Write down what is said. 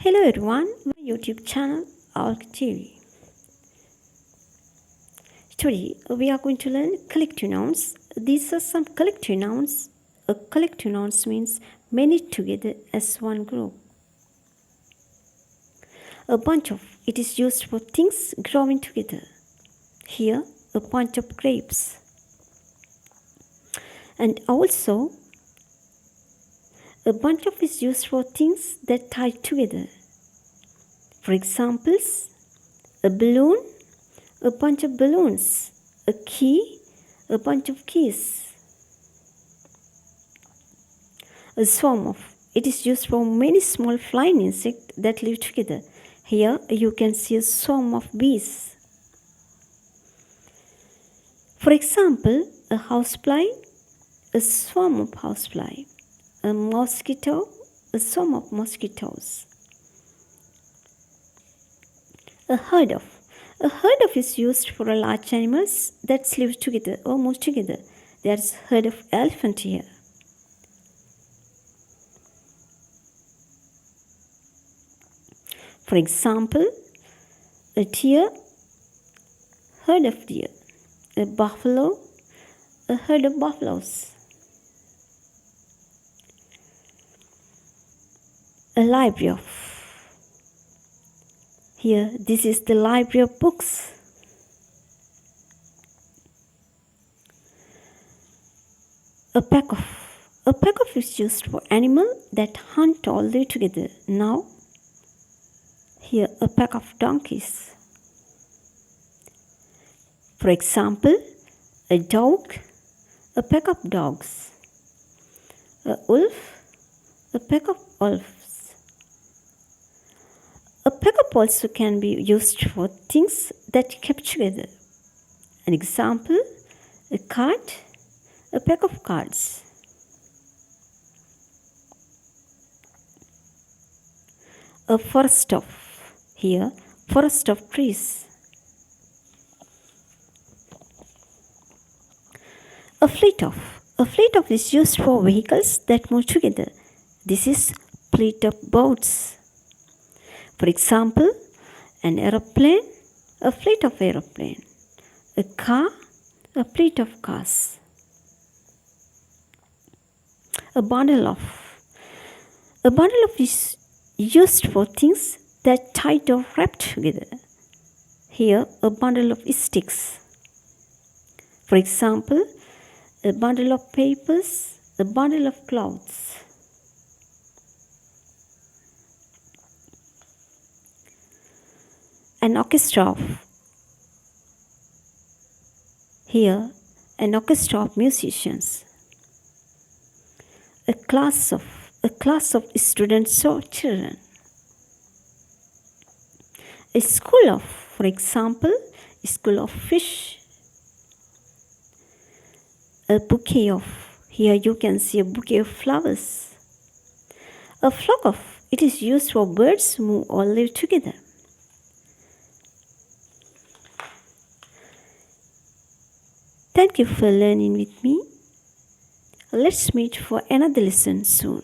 Hello everyone, my YouTube channel OLGA TV. Today we are going to learn collective nouns. These are some collective nouns. A collective noun means many together as one group. A bunch of, it is used for things growing together. Here, a bunch of grapes. And also, a bunch of is used for things that tie together. For examples, a balloon, a bunch of balloons, a key, a bunch of keys. A swarm of, it is used for many small flying insects that live together. Here you can see a swarm of bees. For example, a housefly, a swarm of housefly. A mosquito, a swarm of mosquitoes. A herd of is used for a large animals that live together or move together. There is a herd of elephant here. For example, a deer, herd of deer. A buffalo, a herd of buffaloes. A library of. Here, this is the library of books. A pack of. A pack of is used for animals that hunt all day together. Now, here a pack of donkeys. For example, a dog, a pack of dogs. A wolf, a pack of wolves. A pack-up also can be used for things that kept together. An example, a card, a pack of cards. A forest of, here, forest of trees. A fleet of is used for vehicles that move together. This is fleet of boats. For example, an aeroplane, a fleet of aeroplane. A car, a fleet of cars. A bundle of is used for things that tied or wrapped together. Here, a bundle of sticks. For example, a bundle of papers, a bundle of clothes. An orchestra of. Here, an orchestra of musicians. A class of students or children. A school of, for example, a school of fish. A bouquet of, here you can see a bouquet of flowers. A flock of, it is used for birds who all live together. Thank you for learning with me. Let's meet for another lesson soon.